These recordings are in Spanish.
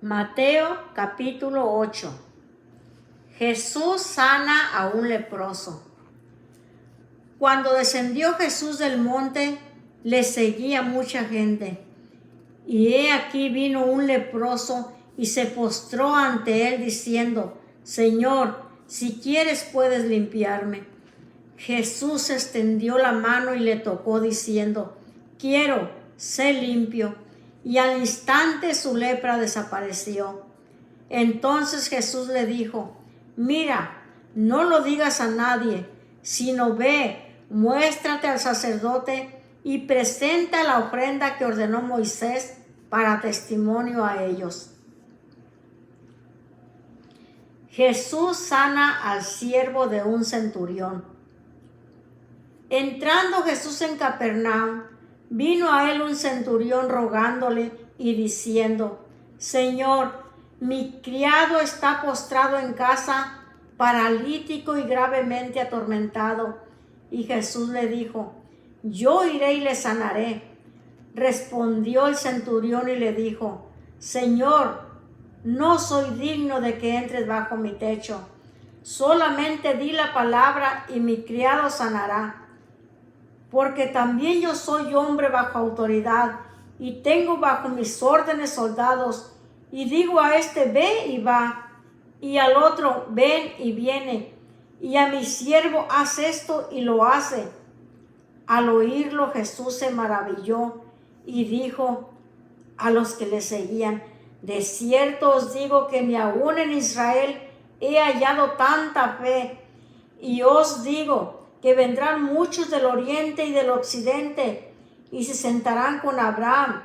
Mateo capítulo 8. Jesús sana a un leproso. Cuando descendió Jesús del monte, le seguía mucha gente. Y he aquí vino un leproso y se postró ante él diciendo: Señor, si quieres puedes limpiarme. Jesús extendió la mano y le tocó diciendo: Quiero, sé limpio. Y al instante su lepra desapareció. Entonces Jesús le dijo: Mira, no lo digas a nadie, sino ve, muéstrate al sacerdote y presenta la ofrenda que ordenó Moisés para testimonio a ellos. Jesús sana al siervo de un centurión. Entrando Jesús en Capernaum, vino a él un centurión rogándole y diciendo: Señor, mi criado está postrado en casa, paralítico y gravemente atormentado. Y Jesús le dijo: Yo iré y le sanaré. Respondió el centurión y le dijo: Señor, no soy digno de que entres bajo mi techo. Solamente di la palabra y mi criado sanará. Porque también yo soy hombre bajo autoridad y tengo bajo mis órdenes soldados, y digo a este: ve y va, y al otro: ven y viene, y a mi siervo: haz esto, y lo hace. Al oírlo Jesús se maravilló y dijo a los que le seguían: de cierto os digo que ni aun en Israel he hallado tanta fe. Y os digo que vendrán muchos del oriente y del occidente y se sentarán con Abraham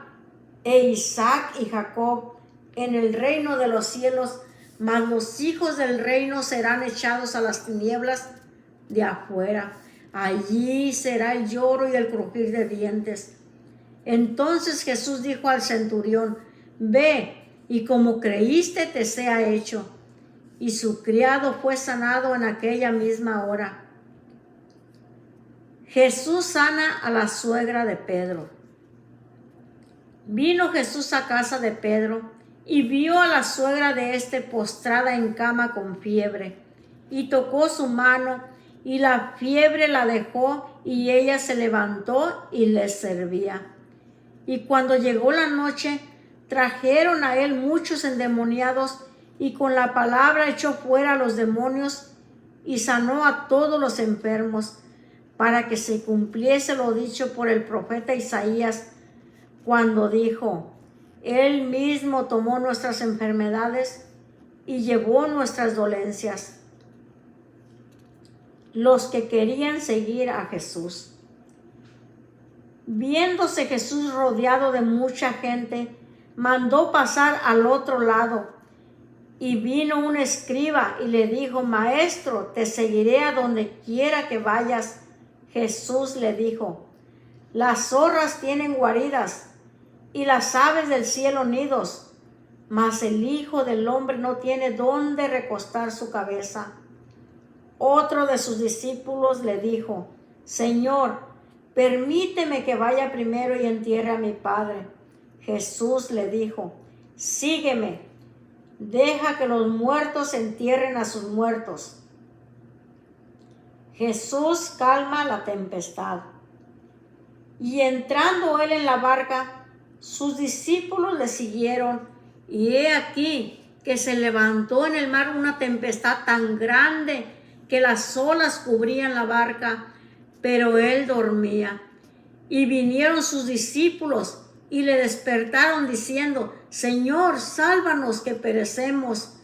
e Isaac y Jacob en el reino de los cielos, mas los hijos del reino serán echados a las tinieblas de afuera. Allí será el lloro y el crujir de dientes. Entonces Jesús dijo al centurión: ve, y como creíste te sea hecho. Y su criado fue sanado en aquella misma hora. Jesús sana a la suegra de Pedro. Vino Jesús a casa de Pedro y vio a la suegra de éste postrada en cama con fiebre, y tocó su mano, y la fiebre la dejó, y ella se levantó y les servía. Y cuando llegó la noche, trajeron a él muchos endemoniados, y con la palabra echó fuera a los demonios y sanó a todos los enfermos, para que se cumpliese lo dicho por el profeta Isaías, cuando dijo: Él mismo tomó nuestras enfermedades y llevó nuestras dolencias. Los que querían seguir a Jesús. Viéndose Jesús rodeado de mucha gente, mandó pasar al otro lado. Y vino un escriba y le dijo: Maestro, te seguiré a donde quiera que vayas. Jesús le dijo: las zorras tienen guaridas y las aves del cielo nidos, mas el Hijo del Hombre no tiene dónde recostar su cabeza. Otro de sus discípulos le dijo: Señor, permíteme que vaya primero y entierre a mi padre. Jesús le dijo: sígueme, deja que los muertos entierren a sus muertos. Jesús calma la tempestad. Y entrando él en la barca, sus discípulos le siguieron, y he aquí que se levantó en el mar una tempestad tan grande que las olas cubrían la barca, pero él dormía. Y vinieron sus discípulos y le despertaron diciendo: Señor, sálvanos que perecemos.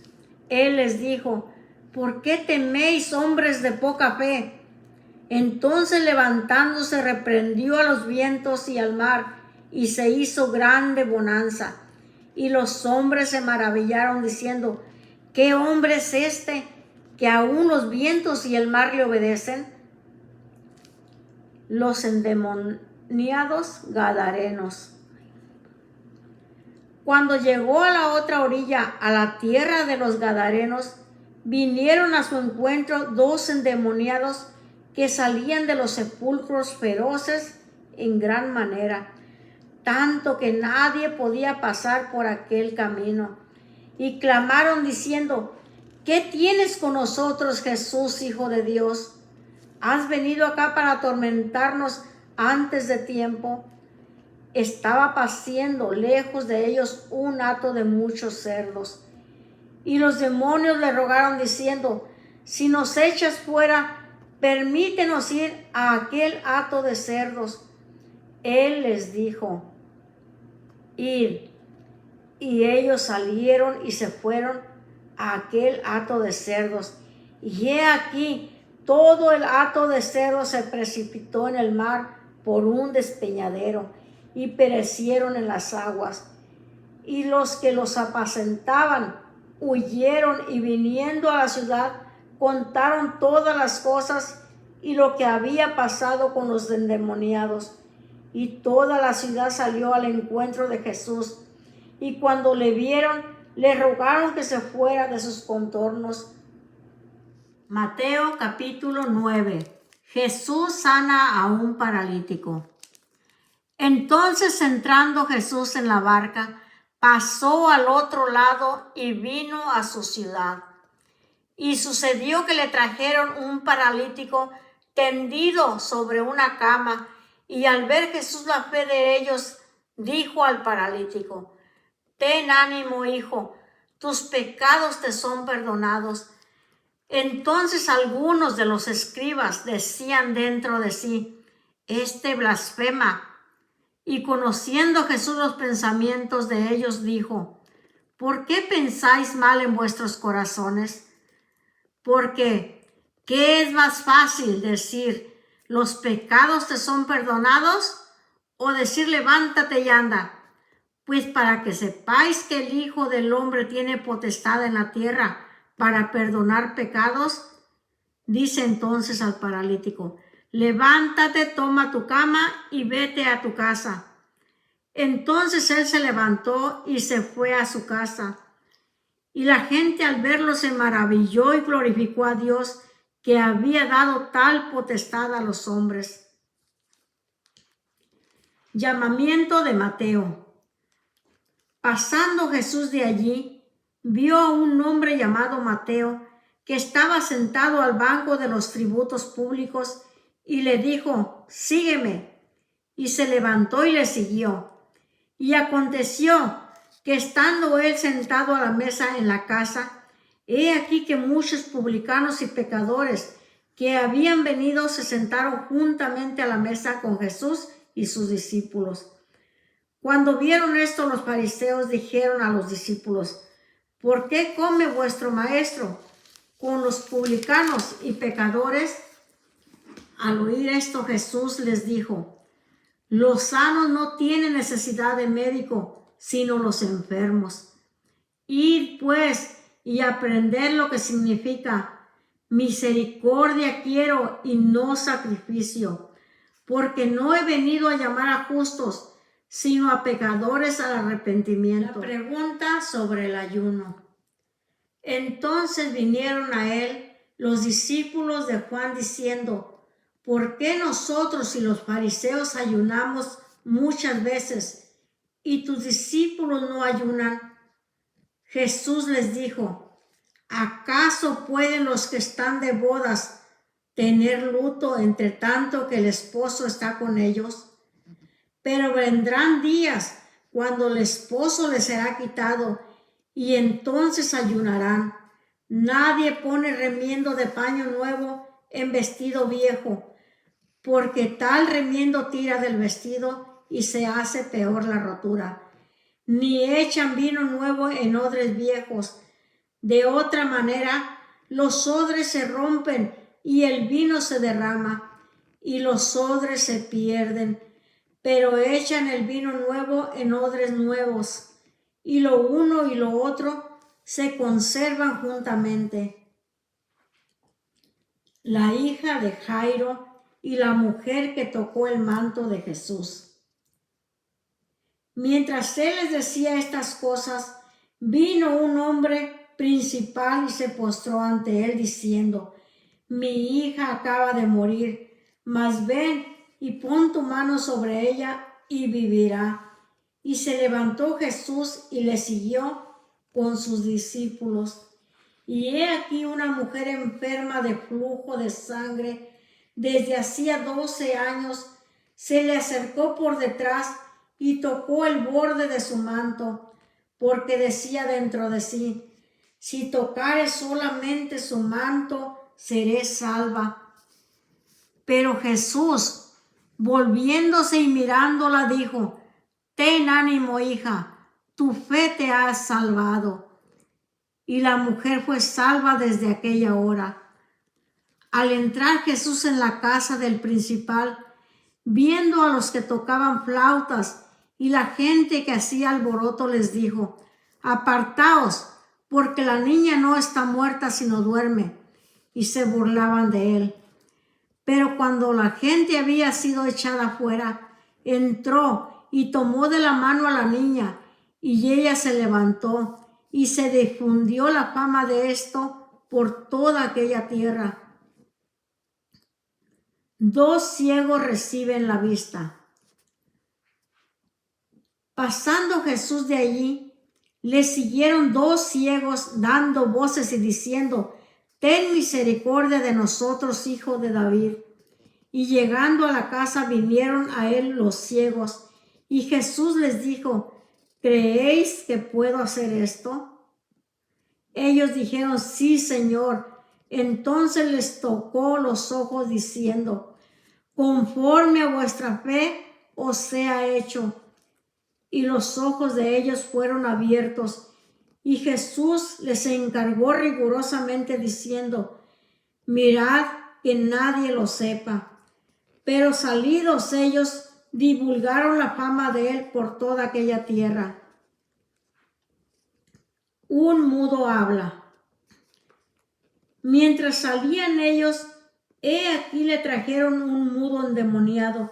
Él les dijo: ¿por qué teméis, hombres de poca fe? Entonces levantándose reprendió a los vientos y al mar, y se hizo grande bonanza. Y los hombres se maravillaron diciendo: ¿qué hombre es este que aún los vientos y el mar le obedecen? Los endemoniados gadarenos. Cuando llegó a la otra orilla, a la tierra de los gadarenos, vinieron a su encuentro dos endemoniados que salían de los sepulcros feroces en gran manera, tanto que nadie podía pasar por aquel camino. y clamaron diciendo: ¿qué tienes con nosotros, Jesús, Hijo de Dios? ¿Has venido acá para atormentarnos antes de tiempo? Estaba paciendo lejos de ellos un hato de muchos cerdos. Y los demonios le rogaron diciendo: si nos echas fuera, permítenos ir a aquel hato de cerdos. Él les dijo: id. Y ellos salieron y se fueron a aquel hato de cerdos. Y he aquí, todo el hato de cerdos se precipitó en el mar por un despeñadero y perecieron en las aguas. Y los que los apacentaban huyeron y viniendo a la ciudad contaron todas las cosas y lo que había pasado con los endemoniados. Y toda la ciudad salió al encuentro de Jesús. Y cuando le vieron, le rogaron que se fuera de sus contornos. Mateo capítulo 9. Jesús sana a un paralítico. Entonces, entrando Jesús en la barca, pasó al otro lado y vino a su ciudad. Y sucedió que le trajeron un paralítico tendido sobre una cama, y al ver Jesús la fe de ellos, dijo al paralítico: ten ánimo, hijo, tus pecados te son perdonados. Entonces algunos de los escribas decían dentro de sí: este blasfema. Y conociendo Jesús los pensamientos de ellos, dijo: ¿por qué pensáis mal en vuestros corazones? Porque, ¿qué es más fácil decir: los pecados te son perdonados? O decir: levántate y anda. Pues para que sepáis que el Hijo del Hombre tiene potestad en la tierra para perdonar pecados, dice entonces al paralítico: levántate, toma tu cama y vete a tu casa. Entonces él se levantó y se fue a su casa. Y la gente al verlo se maravilló y glorificó a Dios, que había dado tal potestad a los hombres. Llamamiento de Mateo. Pasando Jesús de allí, vio a un hombre llamado Mateo, que estaba sentado al banco de los tributos públicos, y le dijo: sígueme. Y se levantó y le siguió. Y aconteció que estando él sentado a la mesa en la casa, he aquí que muchos publicanos y pecadores que habían venido se sentaron juntamente a la mesa con Jesús y sus discípulos. Cuando vieron esto, los fariseos dijeron a los discípulos: ¿por qué come vuestro maestro con los publicanos y pecadores? Al oír esto, Jesús les dijo: los sanos no tienen necesidad de médico, sino los enfermos. Id pues y aprended lo que significa: misericordia quiero y no sacrificio, porque no he venido a llamar a justos, sino a pecadores al arrepentimiento. La pregunta sobre el ayuno. Entonces vinieron a él los discípulos de Juan diciendo: ¿por qué nosotros y los fariseos ayunamos muchas veces y tus discípulos no ayunan? Jesús les dijo: ¿acaso pueden los que están de bodas tener luto entre tanto que el esposo está con ellos? Pero vendrán días cuando el esposo les será quitado y entonces ayunarán. Nadie pone remiendo de paño nuevo en vestido viejo, porque tal remiendo tira del vestido y se hace peor la rotura. Ni echan vino nuevo en odres viejos. De otra manera, los odres se rompen y el vino se derrama y los odres se pierden. Pero echan el vino nuevo en odres nuevos, y lo uno y lo otro se conservan juntamente. La hija de Jairo y la mujer que tocó el manto de Jesús. Mientras él les decía estas cosas, vino un hombre principal y se postró ante él diciendo: mi hija acaba de morir, mas ven y pon tu mano sobre ella y vivirá. Y se levantó Jesús y le siguió, con sus discípulos. Y he aquí una mujer enferma de flujo de sangre desde hacía 12 años, se le acercó por detrás y tocó el borde de su manto, porque decía dentro de sí: si tocare solamente su manto, seré salva. Pero Jesús, volviéndose y mirándola, dijo: ten ánimo, hija, tu fe te ha salvado. Y la mujer fue salva desde aquella hora. Al entrar Jesús en la casa del principal, viendo a los que tocaban flautas y la gente que hacía alboroto, les dijo: apartaos, porque la niña no está muerta sino duerme. Y se burlaban de él. Pero cuando la gente había sido echada fuera, entró y tomó de la mano a la niña, y ella se levantó, y se difundió la fama de esto por toda aquella tierra. 2 ciegos reciben la vista. Pasando Jesús de allí, le siguieron 2 ciegos dando voces y diciendo: ten misericordia de nosotros, hijo de David. Y llegando a la casa vinieron a él los ciegos, y Jesús les dijo: ¿creéis que puedo hacer esto? Ellos dijeron: sí, Señor. Entonces les tocó los ojos diciendo: conforme a vuestra fe os sea hecho. Y los ojos de ellos fueron abiertos. Y Jesús les encargó rigurosamente diciendo: mirad que nadie lo sepa. Pero salidos ellos, divulgaron la fama de él por toda aquella tierra. Un mudo habla. Mientras salían ellos, he aquí le trajeron un mudo endemoniado,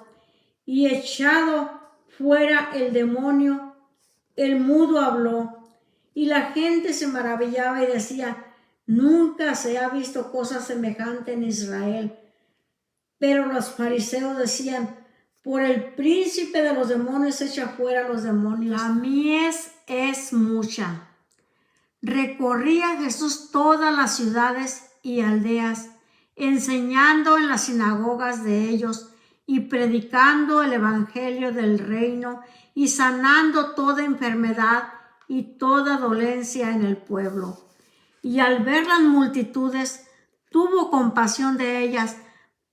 y echado fuera el demonio, el mudo habló, y la gente se maravillaba y decía: nunca se ha visto cosa semejante en Israel. Pero los fariseos decían: por el príncipe de los demonios echa fuera los demonios. La mies es mucha. Recorría Jesús todas las ciudades y aldeas, enseñando en las sinagogas de ellos y predicando el evangelio del reino y sanando toda enfermedad y toda dolencia en el pueblo. Y al ver las multitudes, tuvo compasión de ellas,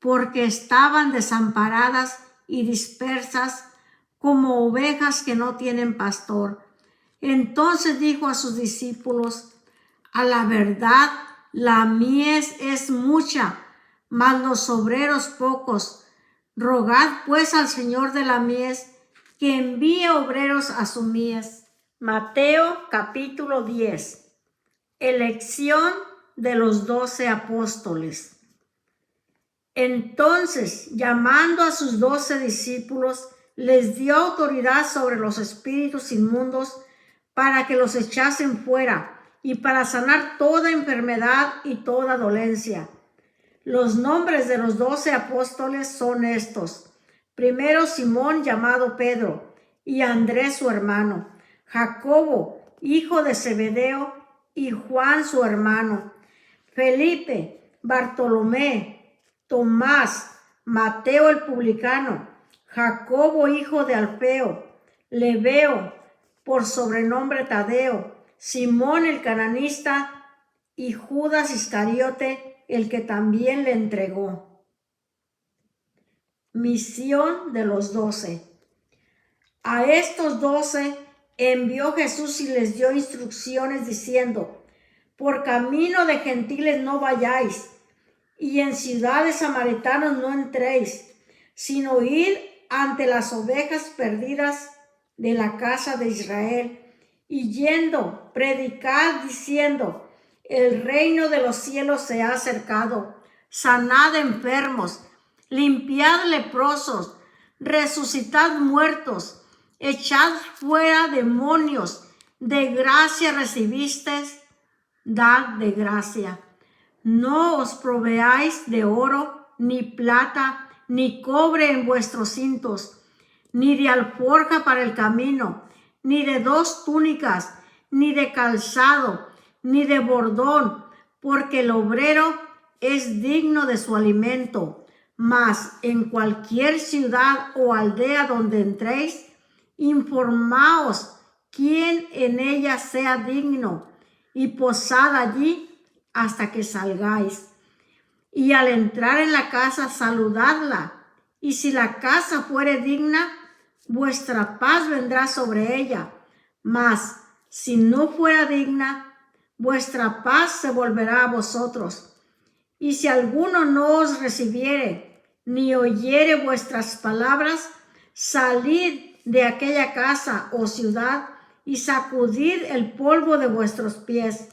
porque estaban desamparadas y dispersas como ovejas que no tienen pastor. Entonces dijo a sus discípulos: a la verdad, la mies es mucha, mas los obreros pocos. Rogad pues al Señor de la mies que envíe obreros a su mies. Mateo capítulo 10. Elección de los 12 apóstoles. Entonces, llamando a sus 12 discípulos, les dio autoridad sobre los espíritus inmundos para que los echasen fuera y para sanar toda enfermedad y toda dolencia. Los nombres de los 12 apóstoles son estos: primero, Simón, llamado Pedro, y Andrés su hermano, Jacobo, hijo de Zebedeo, y Juan su hermano, Felipe, Bartolomé, Tomás, Mateo el publicano, Jacobo hijo de Alfeo, Lebeo, por sobrenombre Tadeo, Simón el cananista, y Judas Iscariote, el que también le entregó. Misión de los 12. A estos 12 envió Jesús y les dio instrucciones diciendo: por camino de gentiles no vayáis, y en ciudades samaritanas no entréis, sino id ante las ovejas perdidas de la casa de Israel, y yendo, predicad diciendo: el reino de los cielos se ha acercado. Sanad enfermos, limpiad leprosos, resucitad muertos, echad fuera demonios. De gracia recibisteis, dad de gracia. No os proveáis de oro, ni plata, ni cobre en vuestros cintos, ni de alforja para el camino, ni de 2 túnicas, ni de calzado, ni de bordón, porque el obrero es digno de su alimento. Mas en cualquier ciudad o aldea donde entréis, informaos quién en ella sea digno, y posad allí hasta que salgáis. Y al entrar en la casa, saludadla. Y si la casa fuere digna, vuestra paz vendrá sobre ella. Mas si no fuera digna, vuestra paz se volverá a vosotros. Y si alguno no os recibiere, ni oyere vuestras palabras, salid de aquella casa o ciudad y sacudid el polvo de vuestros pies.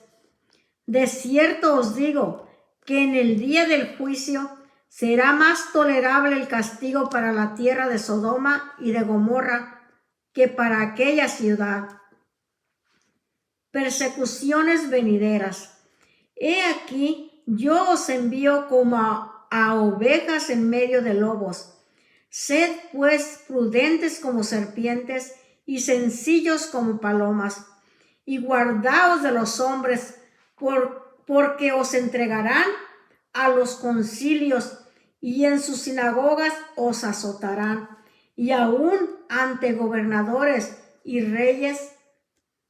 De cierto os digo que en el día del juicio será más tolerable el castigo para la tierra de Sodoma y de Gomorra que para aquella ciudad. Persecuciones venideras. He aquí, yo os envío como a ovejas en medio de lobos. Sed pues prudentes como serpientes y sencillos como palomas, y guardaos de los hombres, porque os entregarán a los concilios, y en sus sinagogas os azotarán, y aún ante gobernadores y reyes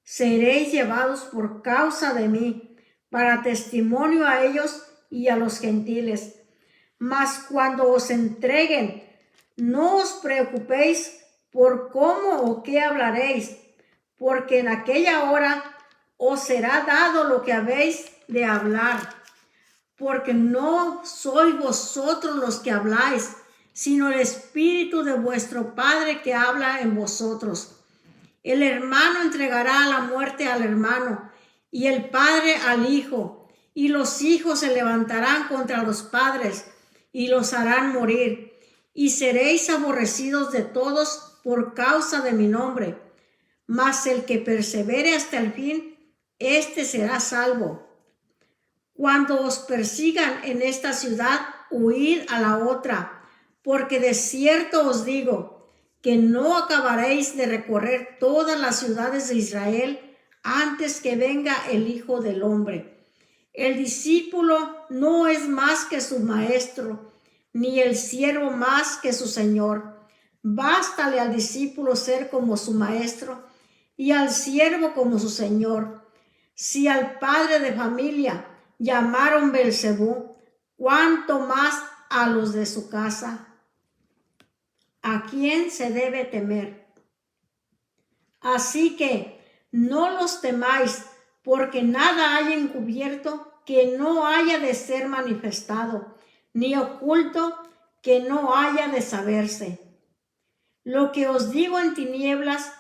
seréis llevados por causa de mí, para testimonio a ellos y a los gentiles. Mas cuando os entreguen, no os preocupéis por cómo o qué hablaréis, porque en aquella hora os será dado lo que habéis de hablar, porque no sois vosotros los que habláis, sino el Espíritu de vuestro Padre que habla en vosotros. El hermano entregará a la muerte al hermano, y el padre al hijo, y los hijos se levantarán contra los padres, y los harán morir, y seréis aborrecidos de todos por causa de mi nombre. Mas el que persevere hasta el fin, éste será salvo. Cuando os persigan en esta ciudad, huid a la otra, porque de cierto os digo que no acabaréis de recorrer todas las ciudades de Israel antes que venga el Hijo del Hombre. El discípulo no es más que su maestro, ni el siervo más que su señor. Bástale al discípulo ser como su maestro y al siervo como su señor. Si al padre de familia llamaron Beelzebú, ¿cuánto más a los de su casa? ¿A quién se debe temer? Así que no los temáis, porque nada hay encubierto que no haya de ser manifestado, ni oculto que no haya de saberse. Lo que os digo en tinieblas,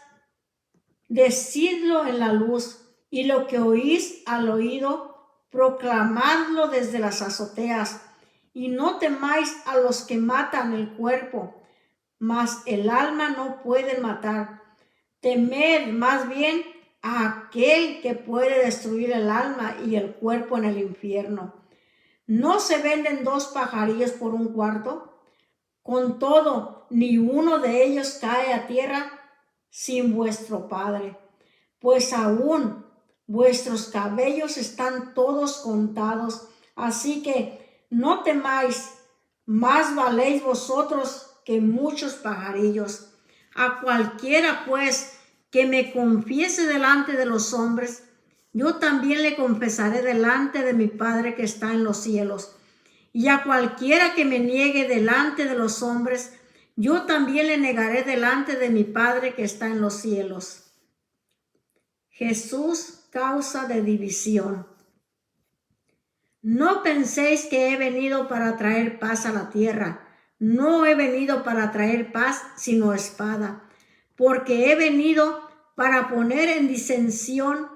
decidlo en la luz, y lo que oís al oído, proclamadlo desde las azoteas. Y no temáis a los que matan el cuerpo, mas el alma no pueden matar. Temed más bien a aquel que puede destruir el alma y el cuerpo en el infierno. ¿No se venden 2 pajarillos por un cuarto? Con todo, ni uno de ellos cae a tierra sin vuestro Padre. Pues aún vuestros cabellos están todos contados. Así que no temáis, más valéis vosotros que muchos pajarillos. A cualquiera pues que me confiese delante de los hombres, yo también le confesaré delante de mi Padre que está en los cielos. Y a cualquiera que me niegue delante de los hombres, yo también le negaré delante de mi Padre que está en los cielos. Jesús, causa de división. No penséis que he venido para traer paz a la tierra. No he venido para traer paz, sino espada, porque he venido para poner en disensión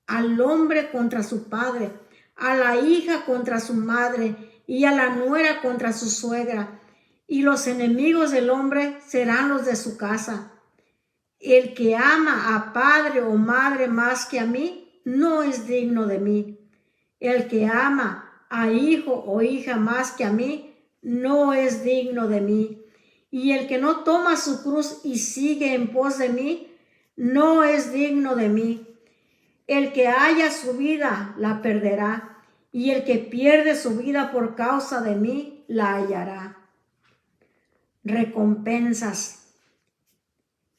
al hombre contra su padre, a la hija contra su madre, y a la nuera contra su suegra, y los enemigos del hombre serán los de su casa. El que ama a padre o madre más que a mí, no es digno de mí. El que ama a hijo o hija más que a mí, no es digno de mí. Y el que no toma su cruz y sigue en pos de mí, no es digno de mí. El que haya su vida la perderá, y el que pierde su vida por causa de mí la hallará. Recompensas.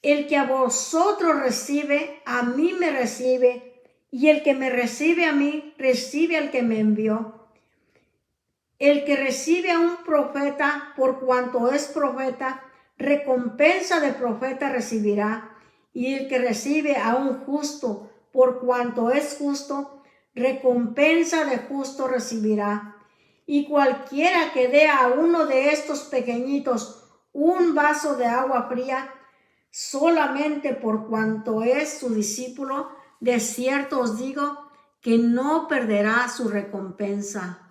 El que a vosotros recibe, a mí me recibe, y el que me recibe a mí, recibe al que me envió. El que recibe a un profeta, por cuanto es profeta, recompensa de profeta recibirá. Y el que recibe a un justo, por cuanto es justo, recompensa de justo recibirá. Y cualquiera que dé a uno de estos pequeñitos un vaso de agua fría, solamente por cuanto es su discípulo, de cierto os digo que no perderá su recompensa.